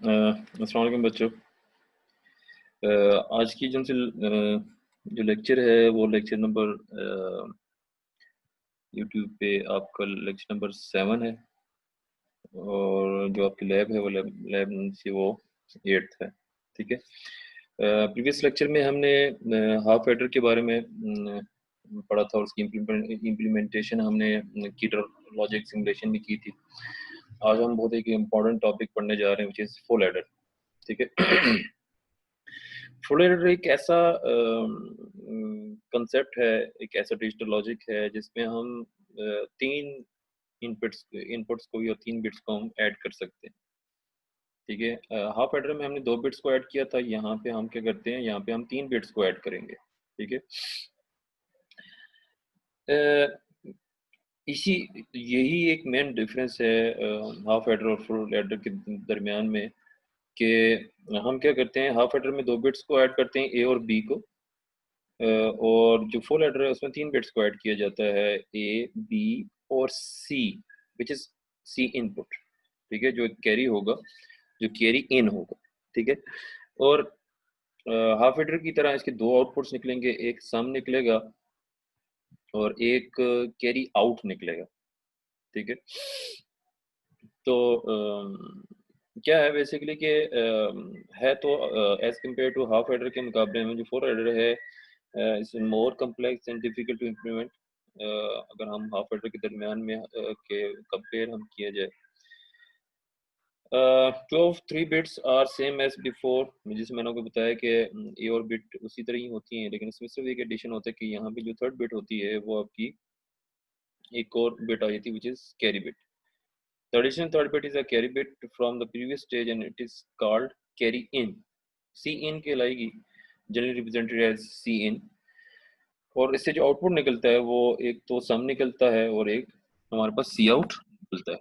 अस्सलाम वालेकुम बच्चों। आज की जो लेक्चर है वो लेक्चर नंबर यूट्यूब पे आपका लेक्चर नंबर 7 है और जो आपकी लैब है वो लैब लैब से वो 8th है। ठीक है। प्रीवियस लेक्चर में हमने हाफ एडर के बारे में पढ़ा था और उसकी इम्प्लीमेंटेशन हमने कीटर लॉजिक सिमुलेशन भी की थी। आज हम बहुत एक इम्पॉर्टेंट टॉपिक पढ़ने जा रहे हैं विच इज़ फुल एडर। ठीक है। फुल एडर एक ऐसा कंसेप्ट है, एक ऐसा डिजिटल लॉजिक है जिसमें हम 3 इनपुट्स को या 3 बिट्स को हम ऐड कर सकते हैं। ठीक है। हाफ एडर में हमने 2 बिट्स को ऐड किया था, यहाँ पे हम क्या करते हैं, यहाँ पे हम 3 बिट्स को ऐड करेंगे। ठीक है। अ, इसी यही एक मेन डिफरेंस है हाफ एडर और फुल एडर के दरमियान में कि हम क्या करते हैं, हाफ एडर में 2 बिट्स को ऐड करते हैं, ए और बी को। और जो फुल एडर है उसमें 3 बिट्स को ऐड किया जाता है, ए, बी और सी, विच इज़ सी इनपुट। ठीक है, जो कैरी होगा, जो कैरी इन होगा। ठीक है। और हाफ एडर की तरह इसके 2 आउटपुट्स निकलेंगे, एक सम निकलेगा और एक कैरी आउट निकलेगा। ठीक है। तो क्या है बेसिकली कि है तो as compare to half adder के मुकाबले में जो फुल एडर है it's more complex and difficult to implement. अगर हम हाफ एडर के दरमियान में के कंपेयर हम किया जाए, 3 bits are same as before. जैसे मैंने आपको बताया कि ए और बिट उसी तरह ही होती हैं, लेकिन इसमें सिर्फ एक एडिशन होता है कि यहाँ पे जो थर्ड बिट होती है वो आपकी एक और बिट आ जाती है, which is carry bit. The additional third bit is a carry bit from the previous stage and it is called carry in. C in कहलाएगी, generally represented as C in। और इससे जो आउटपुट निकलता है वो एक तो सम निकलता है और एक हमारे पास सी आउट निकलता है।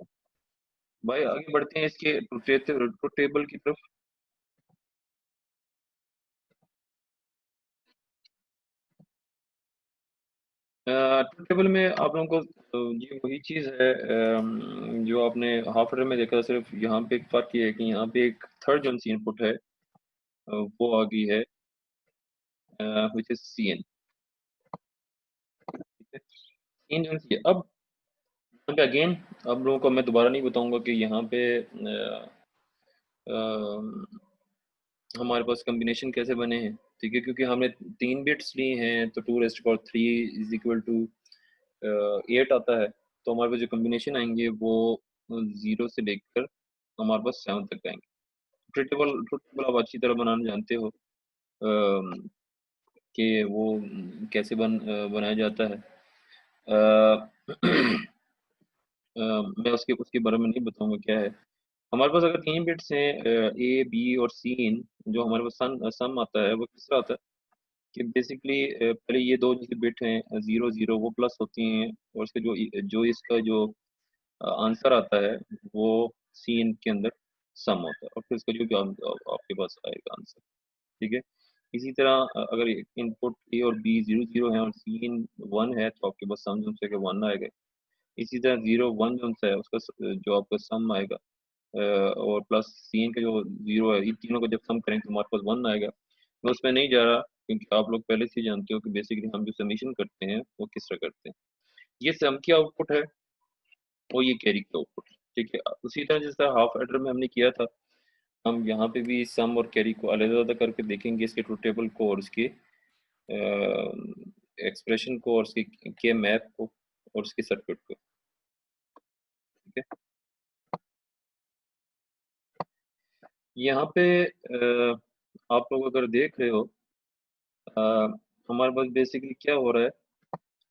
भाई आगे बढ़ते हैं इसके ट्रुथ टेबल की तरफ। ट्रुथ टेबल में आप लोगों को ये वही चीज़ है जो आपने हाफ एडर में देखा, सिर्फ यहाँ पे एक फ़र्क ये है कि यहाँ पे एक थर्ड जो सी इनपुट है वो आ गई है, विच इज़ सी एन। इन जो सी अब यहाँ पे अगेन आप लोगों को मैं दोबारा नहीं बताऊंगा कि यहाँ पे हमारे पास कॉम्बिनेशन कैसे बने हैं। ठीक है, क्योंकि हमने 3 बिट्स लिए हैं तो 2 rest power 3 is equal to 8 आता है। तो हमारे पास जो कॉम्बिनेशन आएंगे वो 0 से लेकर हमारे पास 7 तक आएंगे। ट्रुथ टेबल आप अच्छी तरह बनाना जानते हो कि वो कैसे बनाया जाता है। मैं उसके उसके बारे में नहीं बताऊंगा क्या है। हमारे पास अगर 3 बिट्स हैं, ए, बी और सी इन, जो हमारे पास सम आता है वो किस तरह आता है कि बेसिकली पहले ये 2 जैसे बिट हैं 0 0 वो प्लस होती हैं और उसका जो इसका जो आंसर आता है वो सी इन के अंदर सम होता है और फिर इसका जो भी आपके पास आएगा आंसर। ठीक है। इसी तरह अगर इनपुट ए और बी 0 0 है और सी इन 1 है तो आपके पास सम जो है 1 आएगा। इसी तरह 0 1 जो है उसका जो आपका सम आएगा और प्लस सीन का जो 0 है, इन तीनों को जब सम करेंगे तो हमारे पास 1 आएगा। मैं उसमें नहीं जा रहा क्योंकि आप लोग पहले से ही जानते हो कि बेसिकली हम जो समेशन करते हैं वो किस तरह करते हैं। ये सम की आउटपुट है और ये कैरी की आउटपुट। ठीक है। उसी तरह जिस तरह हाफ एडर में हमने किया था, हम यहाँ पे भी सम और कैरी को अलग-अलग करके देखेंगे, इसके ट्रुथ टेबल को और इसके एक्सप्रेशन को और इसके के मैप को और इसके सर्किट को। ठीक है। यहाँ पे आप लोग अगर देख रहे हो अ, हमारे पास बेसिकली क्या हो रहा है,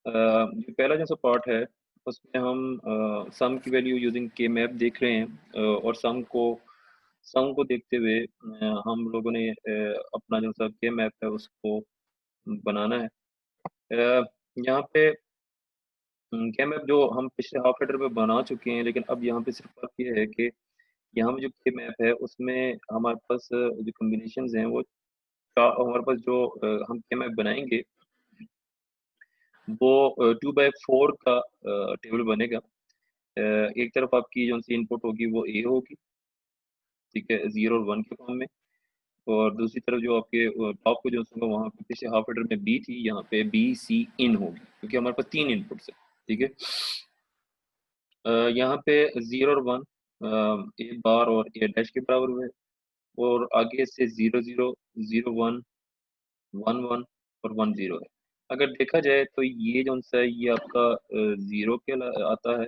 जो पहला जैसा पार्ट है उसमें हम सम की वैल्यू यूजिंग के मैप देख रहे हैं और सम को देखते हुए हम लोगों ने अपना जो सा के मैप है उसको बनाना है। यहाँ पे के मैप जो हम पिछले हाफ एडर में बना चुके हैं, लेकिन अब यहाँ पे सिर्फ फर्क ये है कि यहाँ पे जो के मैप है उसमें हमारे पास जो कॉम्बिनेशंस हैं वो हमारे पास जो हम के मैप बनाएंगे वो 2/4 का टेबल बनेगा। एक तरफ आपकी जो सी इनपुट होगी वो ए होगी ठीक है, 0 और 1 के फॉर्म में। और दूसरी तरफ जो आपके टॉप पे जो होगा वहाँ पे पीछे हाफ एडर में बी थी, यहाँ पे बी सी इन होगी, क्योंकि हमारे पास 3 इनपुट्स है। ठीक है, यहाँ पे 0 और 1 ए बार और ए डैश के बराबर हुए, और आगे से 0 0 0 1 1 1 और 1 0 है। अगर देखा जाए तो ये जो सा है ये आपका 0 के आता है,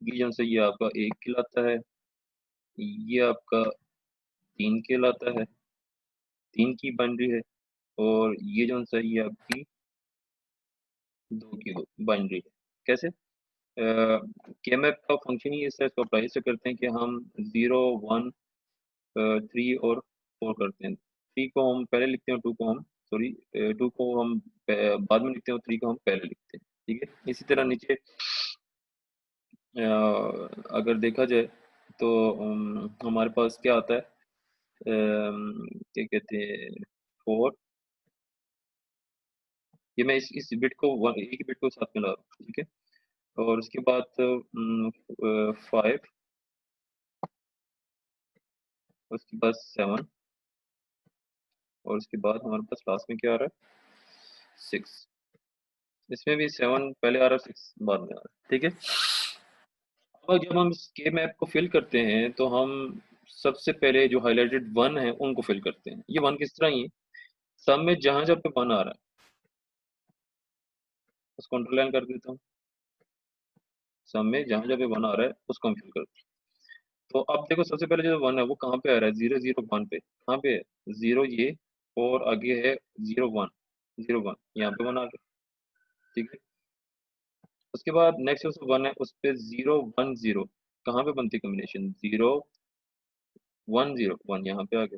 ये जो सा ये आपका 1 कहलाता है, ये आपका 3 कहलाता है, 3 की बाइनरी है, और ये जो सा है ये आपकी 2 की बाइनरी है। कैसे? के मैप का फंक्शन ही इस तरह इसको अप्लाई से करते हैं कि हम 0 1 3 और 4 करते हैं। 3 को हम पहले लिखते हैं, 2 को हम सॉरी 2 को हम बाद में लिखते हैं, और 3 को हम पहले लिखते हैं। ठीक है, इसी तरह नीचे अगर देखा जाए तो हमारे पास क्या आता है, क्या कहते हैं, 4, ये मैं इस बिट को एक ही बिट को साथ में ला रहा हूँ। ठीक है, और उसके बाद 5, उसके बाद 7, और उसके बाद हमारे पास लास्ट में क्या आ रहा है, 6। इसमें भी 7 पहले आ रहा है, 6 बाद में आ रहा है। ठीक है, अब जब हम इस के मैप को फिल करते हैं तो हम सबसे पहले जो हाइलाइटेड 1 है उनको फिल करते हैं। ये 1 किस तरह ही है, सब में जहां जहां पे 1 आ रहा है उसको अंडरलाइन कर देता हूँ, सब में जहां जहां पे 1 आ रहा है उसको हम फिल करते हैं। तो अब देखो सबसे पहले जो 1 है वो कहाँ पे आ रहा है, 0 0 1 पे, कहाँ पे है 0 ये, और आगे है 0 1 0 1, यहाँ पे 1 आ गया। ठीक है, उसके बाद नेक्स्ट जो 1 है उस पे 0 1 0, कहाँ पे बनती है कॉम्बिनेशन, 0 1 0 1, यहाँ पे आ गया।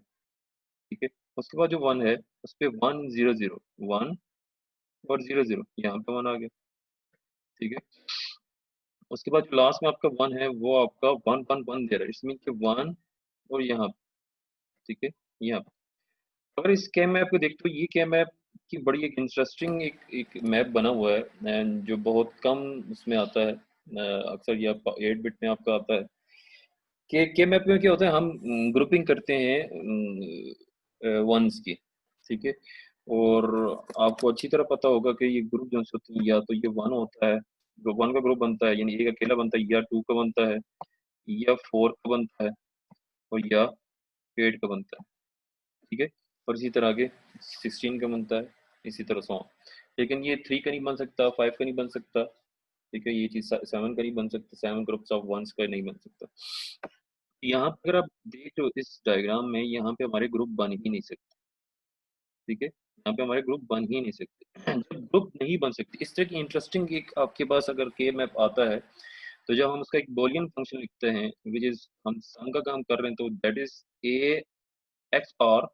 ठीक है, उसके बाद जो 1 है उस पे 1 0 0 1 और 0 0, यहाँ पे 1 आ गया। ठीक है, उसके बाद जो लास्ट में आपका 1 है वो आपका 1 1 1 दे रहा है, इसमें कि 1 और यहाँ, ठीक है, यहाँ पे। अगर इस के मैप को देखते हो, ये के मैप की बड़ी एक इंटरेस्टिंग एक मैप बना हुआ है, एंड जो बहुत कम उसमें आता है, अक्सर ये आपका 8 बिट में आपका आता है। के मैप में क्या होता है, हम ग्रुपिंग करते हैं वंस की। ठीक है, और आपको अच्छी तरह पता होगा कि ये ग्रुप जो होते हैं, या तो ये 1 होता है, जो 1 का ग्रुप बनता है, यानी एक अकेला बनता है, या 2 का बनता है, या 4 का बनता है, और या 8 का बनता है। ठीक है, और इसी तरह आगे 16 का बनता है, इसी तरह सो on। लेकिन ये 3 का नहीं बन सकता, 5 का नहीं बन सकता। ठीक है, ये चीज़ 7 का नहीं बन सकता, 7 ग्रुप्स ऑफ वंस का नहीं बन सकता। यहाँ पे अगर आप देख रहे हो इस डायग्राम में, यहाँ पे हमारे ग्रुप बन ही नहीं सकते। ठीक है, यहाँ पे हमारे ग्रुप बन ही नहीं सकते। जब ग्रुप नहीं बन सकते, इस तरह की इंटरेस्टिंग एक आपके पास अगर के मैप आता है, तो जब हम उसका एक बूलियन फंक्शन लिखते हैं, विच इज हम सम का काम कर रहे हैं, तो that is a XOR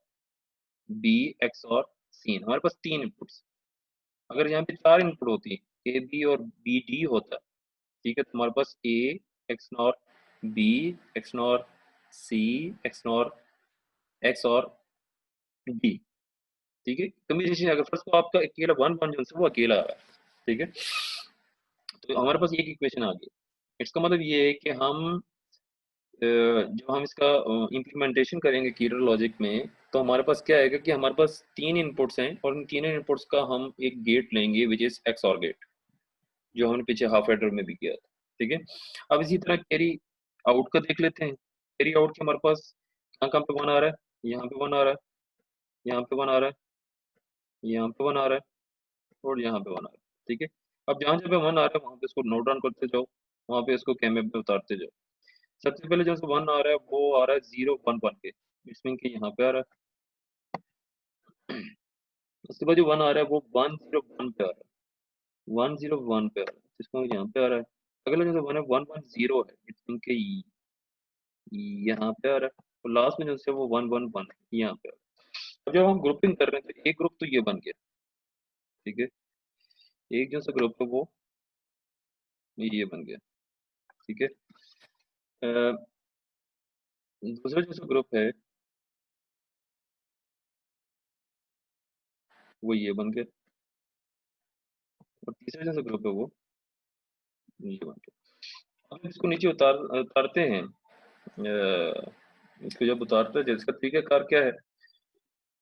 B XOR सी। हमारे पास 3 इनपुट्स, अगर यहाँ पे 4 इनपुट होती है, ए बी और बी डी होता, ठीक है, तो हमारे पास A XNOR B XNOR C XNOR X और डी। ठीक है, कम्युनिकेशन अगर फर्स्ट को आपका अकेला 1 1 जो है वो अकेला आ रहा है। ठीक है, तो हमारे पास एक इक्वेशन आ गई। इसका मतलब ये है कि हम जब हम इसका इम्प्लीमेंटेशन करेंगे कीलर लॉजिक में, तो हमारे पास क्या आएगा कि हमारे पास 3 इनपुट्स हैं, और उन तीनों इनपुट्स का हम एक गेट लेंगे विच इज एक्स और गेट, जो हमने पीछे हाफ एडर में भी किया था। ठीक है, अब इसी तरह कैरी आउट का देख लेते हैं। कैरी आउट के हमारे पास कहाँ कहाँ पे 1 आ रहा है, यहाँ पे 1 आ रहा है, यहाँ पे 1 आ रहा है, यहाँ पे 1 आ रहा है, और यहाँ पे 1 आ रहा है। ठीक है, अब जहाँ जहाँ पे 1 आ रहा है वहाँ पे इसको नोट डाउन करते जाओ, वहाँ पे इसको कैमरे में उतारते जाओ। सबसे पहले जो 1 आ रहा है वो आ रहा है 0 1 1 पे, इसमें कि यहाँ पे आ रहा है। उसके बाद जो 1 आ रहा है वो 1 0 1 पे आ रहा है, 1 0 1 पे आ रहा है, जिसको यहाँ पे आ रहा है। अगला जो 1 है 1 1 0 है, इसमें कि यहाँ पे आ रहा है, और लास्ट में जो है वो 1 1 1 यहाँ पे आ रहा है। अब जब हम ग्रुपिंग कर रहे हैं तो एक ग्रुप तो ये बन गया। ठीक है, एक जो सा ग्रुप है वो ये बन गया। ठीक है, अ, दूसरा जो सा ग्रुप है वो ये बन गया, और तीसरा जो सा ग्रुप है वो ये बन गया। अब इसको नीचे उतारते हैं, इसको जब उतारते हैं, जिसका तरीकाकार क्या है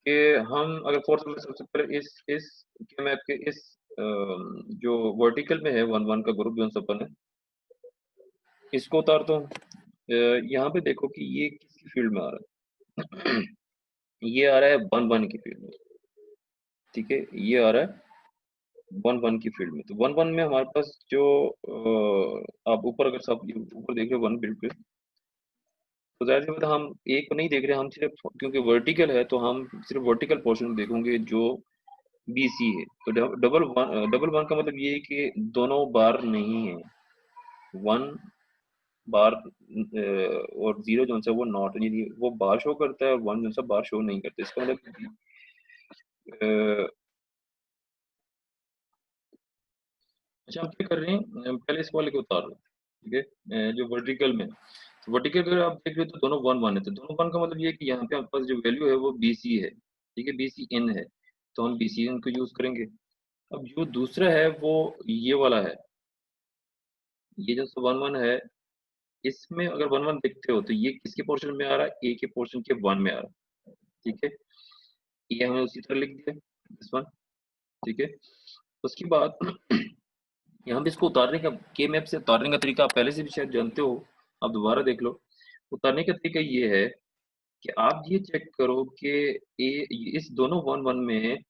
कि हम अगर फोर्स में सबसे पहले इस के मैप के इस जो वर्टिकल में है 1 1 का ग्रुप जो सपन है, इसको उतारता हूँ। यहाँ पे देखो कि ये किसकी फील्ड में आ रहा है। ये आ रहा है 1 1 की फील्ड में, ठीक है। ये आ रहा है 1 1 की फील्ड में। तो 1 1 में हमारे पास जो आप ऊपर अगर सब ऊपर देख रहे हो 1 फील्ड पे, तो जाहिर सी बात है हम एक को नहीं देख रहे, हम सिर्फ क्योंकि वर्टिकल है तो हम सिर्फ वर्टिकल पोर्शन देखेंगे जो BC है। तो डबल वन का मतलब ये है कि दोनों बार नहीं है, 1 बार और 0 जो सा वो नॉट, यानी वो बार शो करता है और 1 जो सा बार शो नहीं करता। इसका मतलब अच्छा, हम क्या कर रहे हैं, पहले इस वाले को उतार रहे हैं, ठीक है। जो वर्टिकल में, तो वर्टिकल अगर आप देख रहे हो तो दोनों 1 1 है। तो दोनों 1 का मतलब ये है कि यहाँ पे आपके पास जो वैल्यू है वो BC है, ठीक है, BC इन है, तो हम BC इन को यूज करेंगे। अब जो दूसरा है वो ये वाला है, ये जो 1 1 है, इसमें अगर 1 1 देखते हो तो ये किसके पोर्शन में आ रहा है, A के पोर्शन के 1 में आ रहा है, ठीक है। ये हमने उसी तरह लिख दिया दिस वन, ठीक है। उसके बाद यहाँ पे इसको उतारने का, के मैप से उतारने का तरीका आप पहले से भी शायद जानते हो, आप दोबारा देख लो। उतारने का तरीका ये है कि आप ये चेक करो कि इस दोनों 1 1 में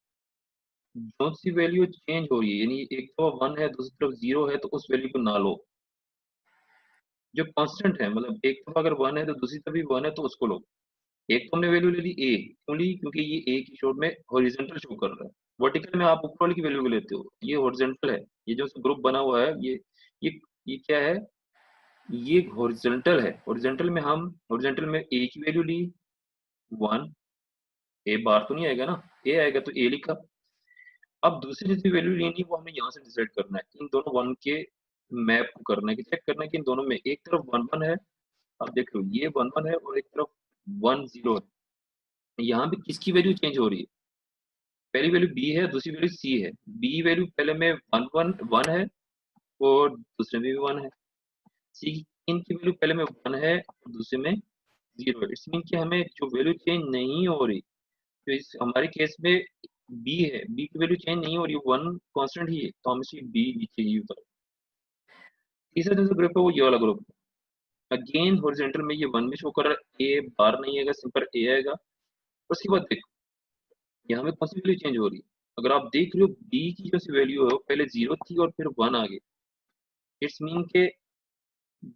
कौन सी वैल्यू चेंज हो रही है, यानी एक तो 1 है दूसरी तरफ 0 है, तो उस वैल्यू को ना लो। जो कांस्टेंट है, मतलब एक तरफ अगर 1 है तो दूसरी तरफ भी 1 है तो उसको लो। एक तो हमने वैल्यू ले ली A, क्यों ली, क्योंकि ये A की शोर में हॉरिजॉन्टल शो कर रहा है। वर्टिकल में आप ऊपर वाली की वैल्यू को लेते हो, ये हॉरिजॉन्टल है। ये जो ग्रुप बना हुआ है ये ये क्या है, ये हॉरिजॉन्टल है। हॉरिजॉन्टल में हम हॉरिजॉन्टल में A की वैल्यू ली 1, A बार तो नहीं आएगा ना, A आएगा तो A लिखा। अब दूसरी जितनी वैल्यू लेनी वो हमें यहाँ से डिसाइड करना है, इन दोनों 1 के मैप को करना है, कि चेक करना है कि इन दोनों में एक तरफ 1 1 है, अब देख लो ये 1 1 है और एक तरफ 1 0 है। यहाँ पे किसकी वैल्यू चेंज हो रही है, पहली वैल्यू B है, दूसरी वैल्यू C है। B वैल्यू पहले में 1 1 1 है और दूसरे में भी 1 है। C इनकी वैल्यू पहले में 1 है और दूसरे में 0 है। इट्स मीन कि हमें जो वैल्यू चेंज नहीं हो रही, तो इस हमारे केस में B है, B की वैल्यू चेंज नहीं हो रही, 1 कांस्टेंट ही है, तो हम इसे B नीचे ही उतार। तीसरा जो ग्रुप है वो ये वाला ग्रुप है। अगेन हॉरिजॉन्टल में ये 1 में शो कर रहा है, A बार नहीं आएगा, सिंपल A आएगा। उसके बाद देखो यहाँ में कौन सी वैल्यू चेंज हो रही है। अगर आप देख रहे हो B की जो सी वैल्यू है वो पहले 0 थी और फिर 1 आ गई। इट्स मीन के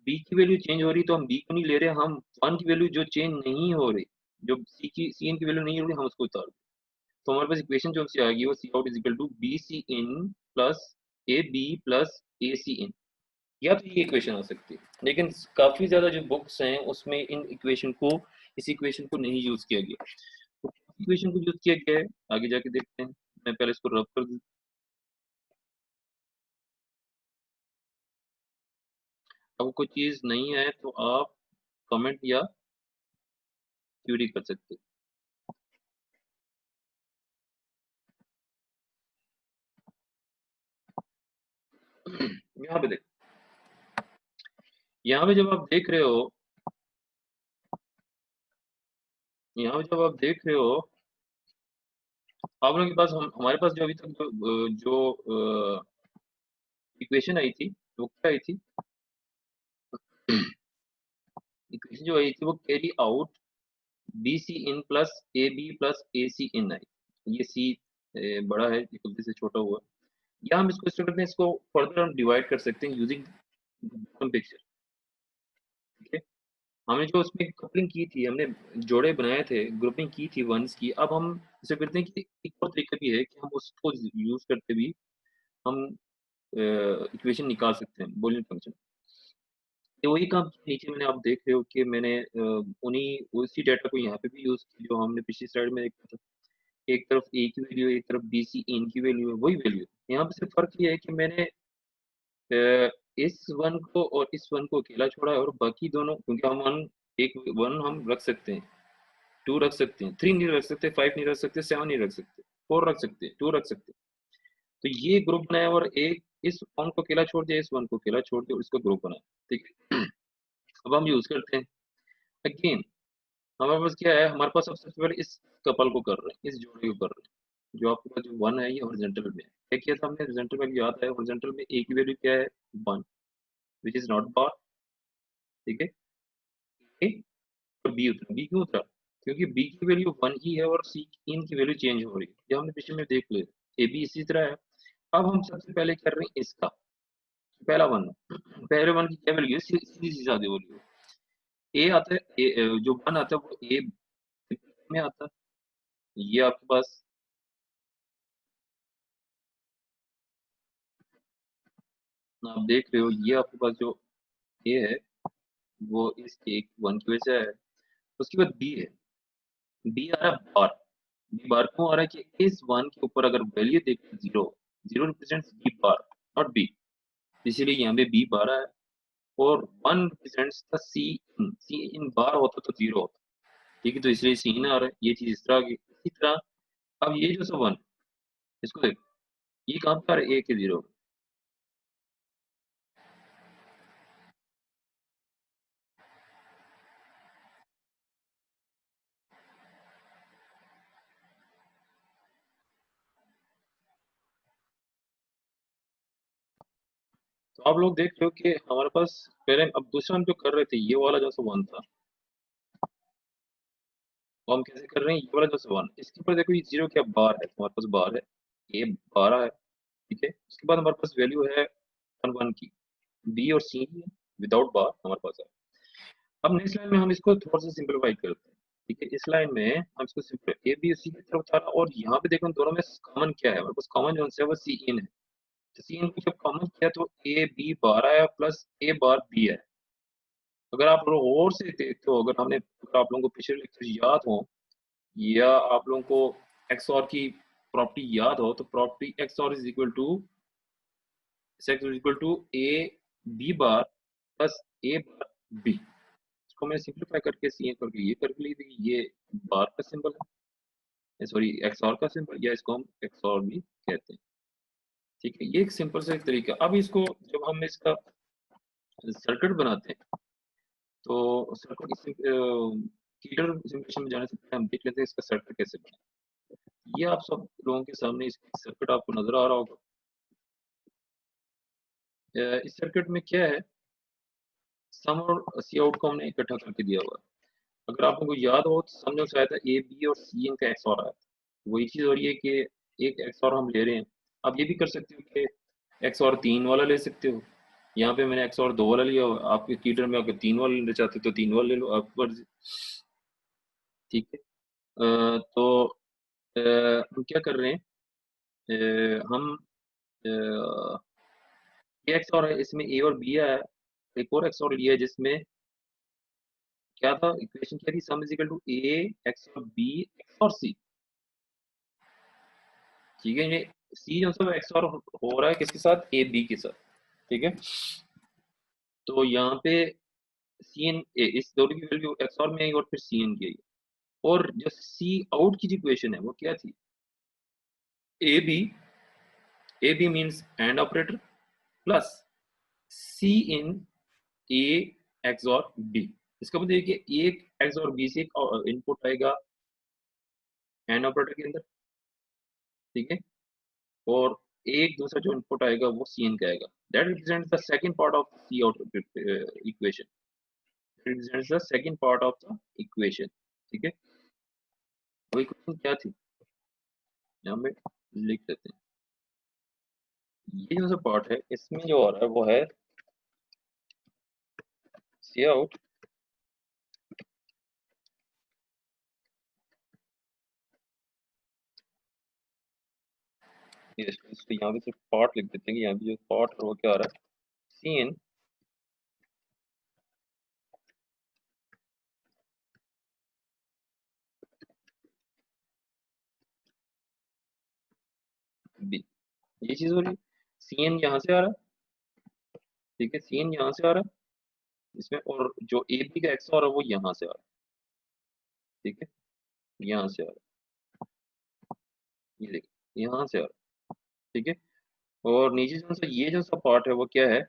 B की वैल्यू चेंज हो रही, तो हम B को नहीं ले रहे, हम 1 की वैल्यू जो चेंज नहीं हो रही, जो C in की वैल्यू नहीं हो रही, हम उसको उतार दें। तो हमारे पास इक्वेशन जो हमसे आ गई वो C out is equal to BC in plus AB plus AC in। या तो ये इक्वेशन आ सकती है, लेकिन काफी ज्यादा जो बुक्स हैं उसमें इन इक्वेशन को, इस इक्वेशन को नहीं यूज किया गया। तो इक्वेशन को यूज किया गया है, आगे जाके देखते हैं। मैं पहले इसको रब कर दूं। अब कोई चीज नहीं है तो आप कमेंट या क्यूरी कर सकते हैं। यहाँ पे देख, यहाँ पे जब आप देख रहे हो, यहाँ पे जब आप देख रहे हो, आप लोगों के पास हमारे पास जो अभी तक जो इक्वेशन आई थी वो क्या आई थी, इक्वेशन जो आई थी वो carry out BC in plus AB plus AC इन आई। ये C बड़ा है, ये खुद से छोटा हुआ, या हम इसको इस तरह करते हैं, इसको फर्दर हम डिवाइड कर सकते हैं यूजिंग पिक्चर, ठीक है। हमने जो उसमें कपलिंग की थी, हमने जोड़े बनाए थे, ग्रुपिंग की थी वंस की, अब हम इसे करते हैं कि एक और तरीका भी है कि हम उसको यूज करते भी हम इक्वेशन निकाल सकते हैं बूलियन फंक्शन। तो वही काम नीचे मैंने, आप देख रहे हो कि मैंने उन्हीं उसी डाटा को यहाँ पे भी यूज किया जो हमने पिछली स्लाइड में देखा था। एक तरफ A की वैल्यू है, एक तरफ BC इन की वैल्यू है, वही वैल्यू है। यहाँ पे सिर्फ फर्क ये है कि मैंने इस वन को और इस वन को अकेला छोड़ा है, और बाकी दोनों, क्योंकि हम वन, एक वन हम रख सकते हैं, 2 रख सकते हैं, 3 नहीं रख सकते, 5 नहीं रख सकते, 7 नहीं रख सकते, 4 रख सकते हैं, 2 रख सकते हैं। तो ये ग्रुप बनाया और एक इस वन को अकेला छोड़ दिया, इस वन को अकेला छोड़ दिया और इसका ग्रुप बनाया, ठीक है। अब हम यूज करते हैं अगेन, हमारे पास क्या है, हमारे पास अब सबसे पहले इस कपल को कर रहे हैं, इस जोड़े को कर रहे हैं। जो आपके पास जो 1 है ये हॉरिजॉन्टल में है। क्या किया था हमने, हॉरिजॉन्टल वैल्यू याद है, हॉरिजॉन्टल में ए की वैल्यू क्या है, 1, व्हिच इज नॉट बार। ठीक है, ए और बी उतरा, बी क्यों उतरा, क्योंकि बी की वैल्यू 1 ही है और सी इन की वैल्यू चेंज हो रही है, ये हमने पिछले में देख लिया। ए बी इसी तरह है। अब हम सबसे पहले कर रहे हैं इसका पहला वन, पहले वन की क्या वैल्यू है, सीधी सी सादी वैल्यू, ए आता है, जो वन आता है वो ए में आता है, ये आपके पास आप देख रहे हो, ये आपके पास जो ए है वो इस एक वन की वजह से है। उसके बाद बी है, बी आ रहा है बार, बी बार क्यों आ रहा है कि इस वन के ऊपर अगर वैल्यू देखें zero, zero represents B bar not B, इसीलिए यहाँ पे बी बार है। और one represents the C in, C in bar होता तो जीरो होता, ठीक है, तो इसलिए सी इन आ रहा है, ये चीज इस तरह की। इसी तरह अब ये जो सा वन, इसको देख, ये कहाँ पे आ रहा है, ए के जीरो। तो आप लोग देख रहे हो कि हमारे पास पहले, अब दूसरा हम जो कर रहे थे, ये वाला जो सा वन था, तो हम कैसे कर रहे हैं, ये वाला जो सा वन, इसके ऊपर देखो ये जीरो क्या बार है, हमारे पास बार है, ए 12 है। ठीक है, उसके बाद हमारे पास वैल्यू है वन वन की, बी और सी विदाउट बार हमारे पास है। अब नेक्स्ट लाइन में हम इसको थोड़ा सा सिंपलीफाई करते हैं। ठीक है, इस लाइन में हम इसको सिंपल ए बी सी की तरफ उतारा, और यहाँ पे देखो दोनों में कॉमन क्या है, हमारे पास कॉमन जो है वो सी इन है। तो सी इन को जब कॉमन किया तो ए बी 12 है प्लस ए बार बी है। अगर आप लोग और से देखते हो, अगर आप लोगों को पिछले लेक्चर याद हो, या आप लोगों को एक्स और की प्रॉपर्टी याद हो, तो property XOR is equal to X is equal to A B bar plus A bar B. इसको मैंने सिंप्लीफाई करके सी एन करके ये कर ली थी, ये बार का सिंबल है, सॉरी एक्स और का सिंबल, या इसको हम एक्स और भी कहते हैं। ठीक है, ये एक सिंपल सा एक तरीका। अब इसको जब हम इसका सर्किट बनाते हैं, तो सर्किट कीटर सिमुलेशन में जाने से पहले हम देख लेते हैं इसका सर्किट कैसे बना। ये आप सब लोगों के सामने इसका सर्किट आपको नजर आ रहा होगा। इस सर्किट में क्या है, सम और सी आउट को हमने इकट्ठा करके दिया हुआ है। अगर आप लोगों को याद हो तो समझो शायद ए बी और सी इनका एक्स और आया था, वही चीज हो रही है कि एक एक्स और हम ले रहे हैं। आप ये भी कर सकते हो कि एक्स और 3 वाला ले सकते हो, यहाँ पे मैंने एक्स और 2 वाला लिया, आपके कीटर में अगर 3 वाला लेना चाहते हो तो 3 वाला ले लो, आपकी मर्जी। ठीक है, तो हम क्या कर रहे हैं, हम ये एक्स और है, इसमें ए और बी है, एक और एक्स और लिया है जिसमें क्या था, इक्वेशन क्या थी, sum is equal to A XOR B XOR C. ठीक है, ये सी जो सब एक्स और हो रहा है किसके साथ, ए बी के साथ। ठीक है, तो यहाँ पे सी एन ए, इस दोनों की वैल्यू एक्स और में आई और फिर सी एन की आई। और जो सी आउट की जो इक्वेशन है वो क्या थी, A B, A B means AND operator plus C in A XOR B. इसका मतलब ये कि एक एक्स और बी से एक इनपुट आएगा एंड ऑपरेटर के अंदर। ठीक है, और एक दूसरा जो इनपुट आएगा वो सी इन का आएगा, that represents the second part of C out equation, represents the second part of the equation। ठीक है, वो इक्वेशन क्या थी, यहाँ पे लिख देते हैं। ये जो पार्ट है इसमें जो आ रहा है वो है सी आउट इसको यहाँ पे सिर्फ पार्ट लिख देते हैं कि यहाँ पे जो पार्ट है वो क्या आ रहा है, सी इन बी, ये चीज हो रही है। सी एन यहाँ से आ रहा है, ठीक है, सी एन यहाँ से आ रहा है इसमें, और जो ए बी का एक्स आ रहा है वो यहाँ से आ रहा है। ठीक है, यहाँ से आ रहा है, ये देखिए यहाँ से आ रहा है। ठीक है, और नीचे जो सा ये जो सा पार्ट है वो क्या है,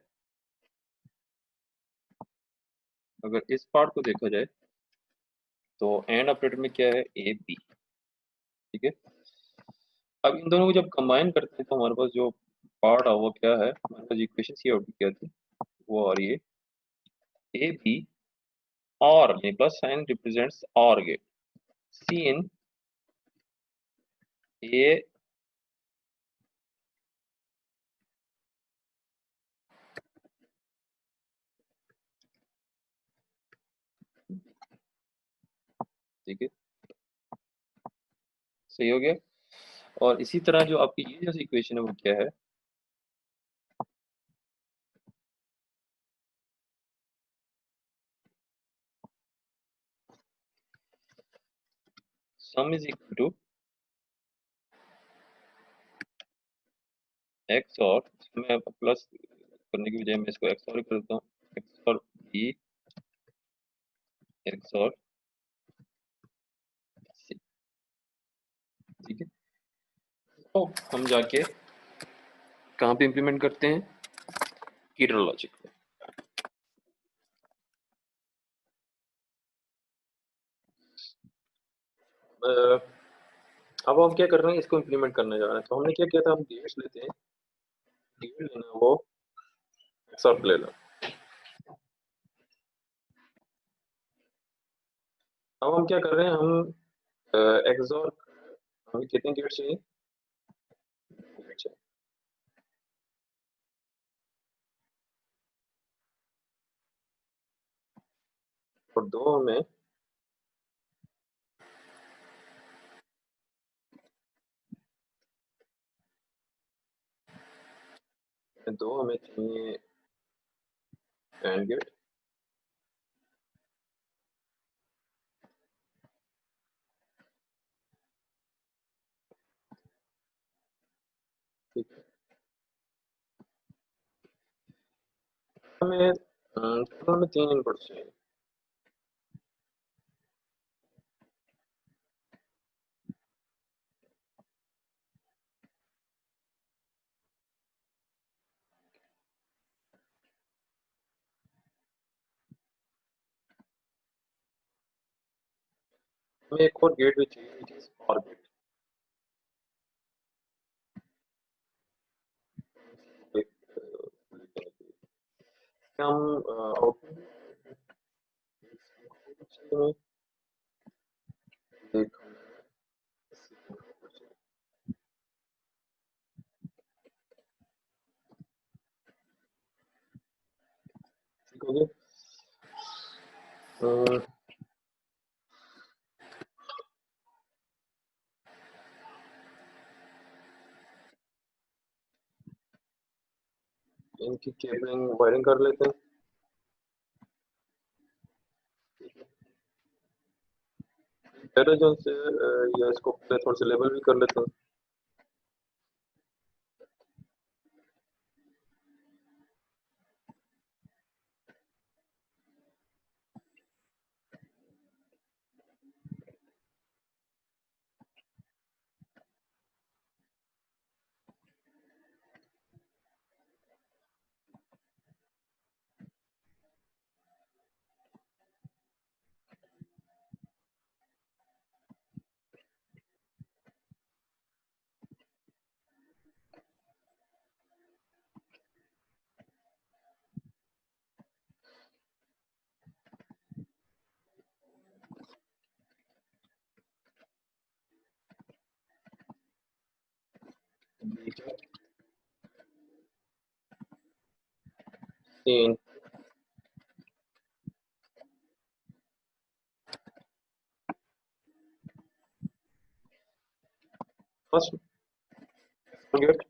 अगर इस पार्ट को देखा जाए तो एंड ऑपरेटर में क्या है, ए बी, ठीक है। अब इन दोनों को जब कंबाइन करते हैं तो हमारे पास जो पार्ट है वो क्या है, हमारे पास इक्वेशन सी आउट क्या थी, वो आ रही है ए बी और प्लस साइन रिप्रेजेंट्स और गेट, सी इन ए, ठीक है, सही हो गया। और इसी तरह जो आपकी ये जो इक्वेशन है वो क्या है, sum is equal to X, और मैं प्लस करने की बजाय मैं इसको एक्स और कर देता हूँ, एक्स और बी, एक्स और सी, ठीक है। तो हम जाके कहाँ पे इम्प्लीमेंट करते हैं, कीटर लॉजिक पे। अब हम क्या कर रहे हैं, इसको इम्प्लीमेंट करने जा रहे हैं। तो हमने क्या किया था, हम गेट्स लेते हैं, गेट लेना है वो एक्स और लेना। अब हम क्या कर रहे हैं, हम एक्स और हमें कितने गेट चाहिए, गेट चाहिए, और दो हमें चाहिए एंड गेट, ठीक है। हमें तीन इनपुट चाहिए, हमें एक और गेट भी चाहिए, इट इज और गेट, एक हम आउटपुट में एक, ठीक हो गया। इनकी केबलिंग वायरिंग कर लेते हैं, पहले जो से या इसको पहले थोड़ा सा लेवल भी कर लेते हैं। तीन, first gate,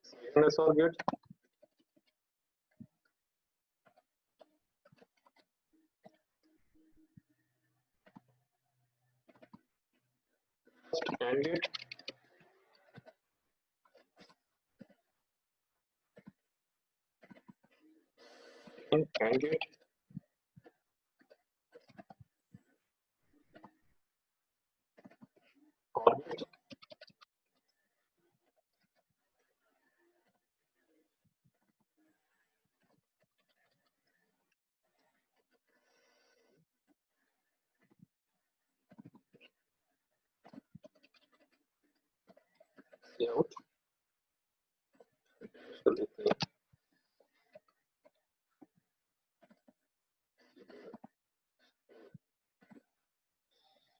second OR gate, first AND gate, AND gate, OR gate, ये आउट कर देते हैं,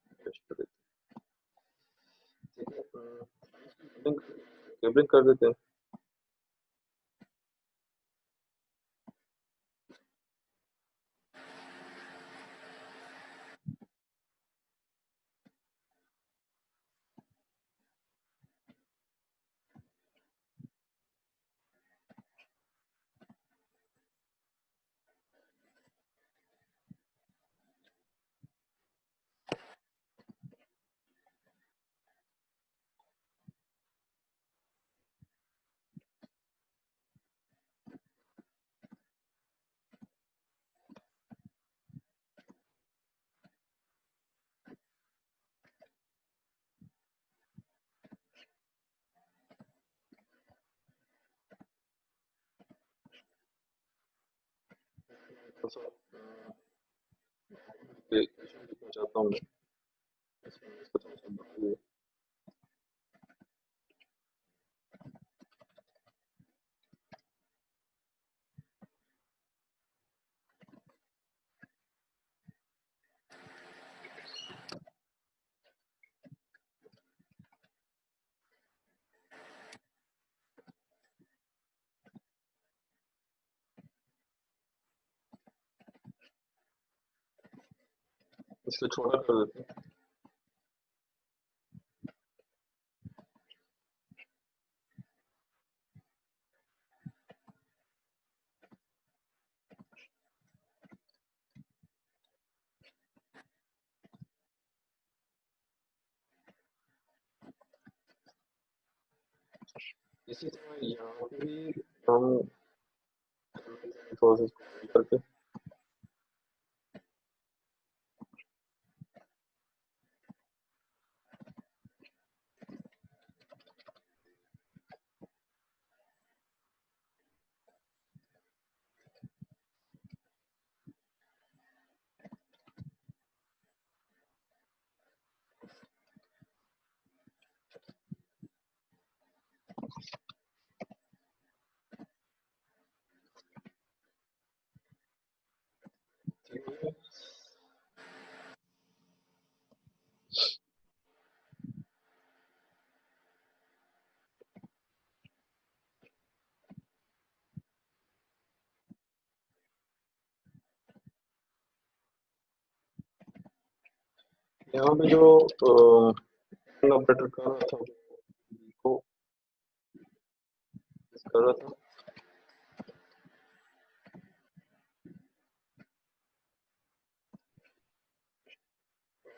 refresh कर देते हैं, ठीक है, केबलिंग कर देते हैं। थोड़ा सा चाहता हूँ मैं, इसको थोड़ा सा बढ़ाइए। इसको छोटा कर देते हैं। इसी तरह यहाँ पे भी हम थोड़ा सा इसको करके यहाँ पे जो ऑपरेटर कर रहा था, को कर रहा था,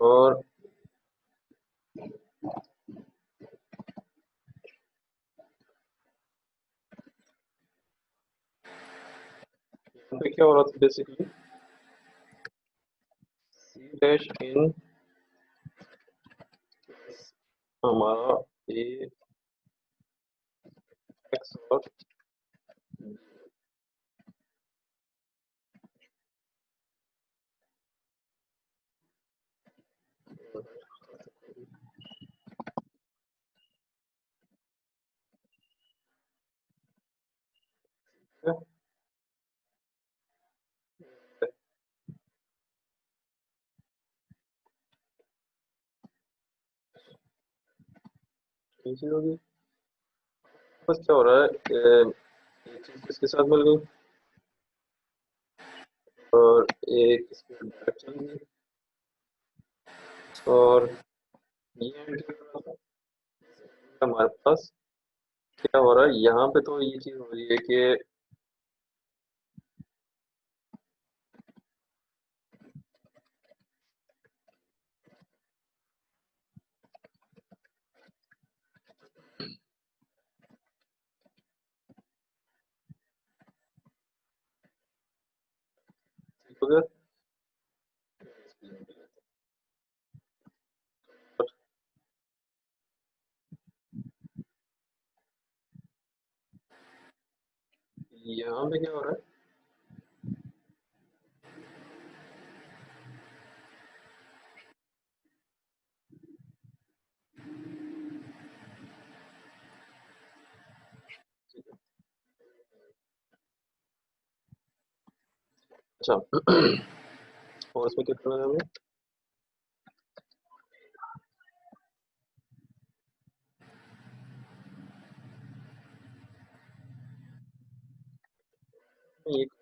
और यहाँ पे क्या हो रहा था बेसिकली, सी डैश इन हमारा ए एक्स और ये चीज होगी। बस क्या हो रहा है, ये चीज किसके साथ मिल गई और एक इसके डायरेक्ट चली गई, और ये एंटर कर रहा था हमारे पास। क्या हो रहा है यहाँ पे, तो ये चीज हो रही है कि ठीक हो गया, यहाँ पे क्या हो रहा है, अच्छा और इसमें क्या करना है हमें? एक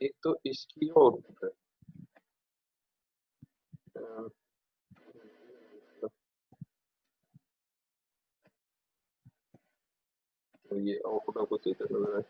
एक तो इसकी आउटपुट है। अ, तो ये आउटपुट आपको सही तरह लग रहा है।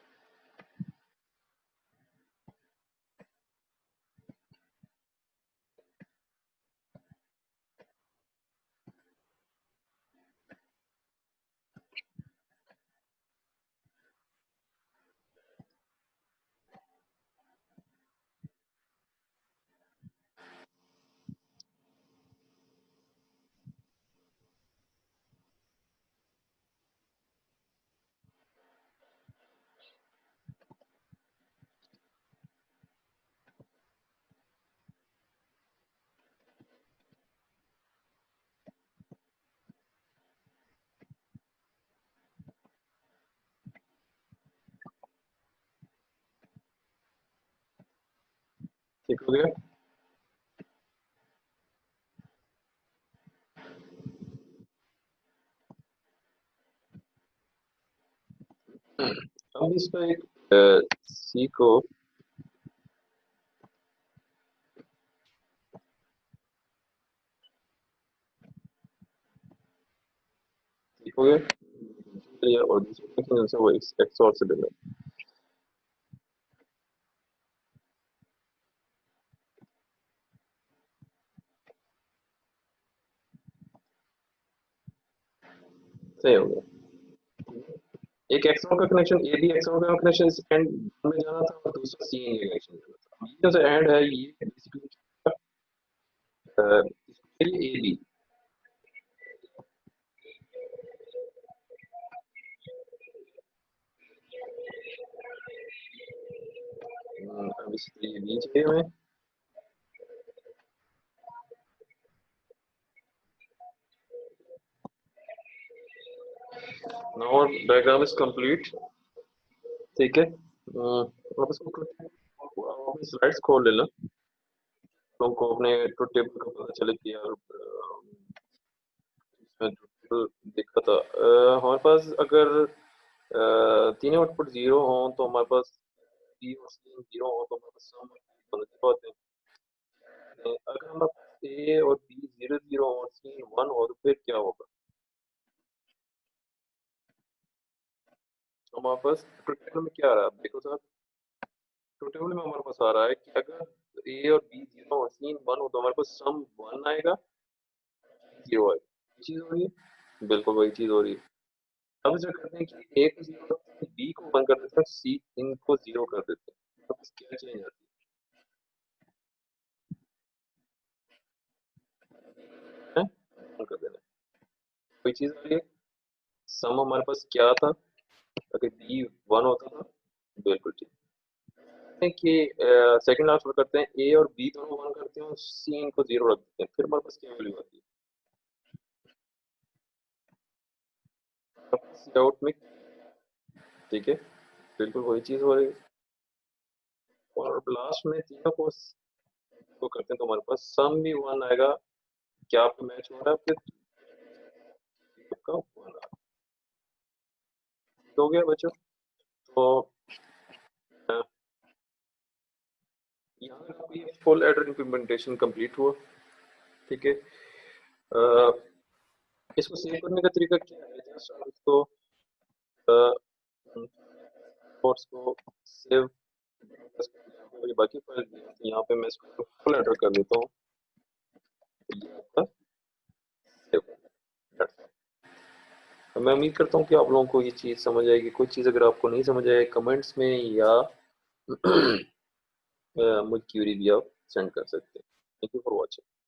ठीक हो गया। अब इसका एक सी को ठीक हो गया। चलिए और दूसरे फंक्शन से वो एक्स और से ले लें। सही हो गया। एक एक्स1 का कनेक्शन ए बी एक्स1 का कनेक्शन इस एंड में जाना था और दूसरा सी एन का कनेक्शन जाना था। ये जो एंड है ये बेसिकली इसके लिए ए बी। अब इसके लिए बी चाहिए हमें। Now diagram is complete. ठीक है। आप इसको आप स्लाइड्स खोल लेना। लोगों को अपने ट्रुथ टेबल का पता चले कि यार इसमें टोटल दिक्कत हमारे पास अगर तीनों आउटपुट जीरो हो तो हमारे पास बी और सी जीरो हो तो हमारे पास सम बनती बात है। अगर हमारे पास ए और बी जीरो जीरो और सी वन हो तो फिर क्या होगा? तो हमारे पास ट्रुथ टेबल में क्या आ रहा है देखो सर। ट्रुथ टेबल में हमारे पास आ रहा है कि अगर ए और बी जीरो और सी वन हो तो हमारे पास सम वन आएगा, जीरो आएगा। ये चीज हो रही है, बिल्कुल वही चीज हो रही है। अब जो करते हैं कि ए को जीरो करते हैं, बी को वन कर देते हैं, सी इनको जीरो कर देते हैं। तो बस क्या चेंज आती है? वन कर देना। कोई चीज आ रही है। सम हमारे पास क्या था? अगर बी वन होता था, बिल्कुल ठीक है कि सेकंड लास्ट में करते हैं ए और बी दोनों वन करते हैं और सी इनको जीरो रख देते हैं, फिर हमारे पास क्या वैल्यू आती है सी आउट में? ठीक है, बिल्कुल वही चीज हो रही है। और लास्ट में तीनों को करते हैं तो हमारे पास सम भी वन आएगा। क्या आपको मैच हो रहा है फिर? आपका वन हो गया बच्चों। तो अ, यहाँ तक आपकी फुल एडर इम्प्लीमेंटेशन कंप्लीट हुआ। ठीक है। अ, इसको सेव करने का तरीका क्या है? जस्ट आप इसको कोर्स को सेव बाकी फाइल यहाँ पे मैं इसको फुल एडर कर देता हूँ। तो ये आपका सेव। मैं उम्मीद करता हूँ कि आप लोगों को ये चीज़ समझ आएगी। कोई चीज़ अगर आपको नहीं समझ आए कमेंट्स में या मुझे क्यूरी भी आप सेंड कर सकते हैं। Thank you for watching.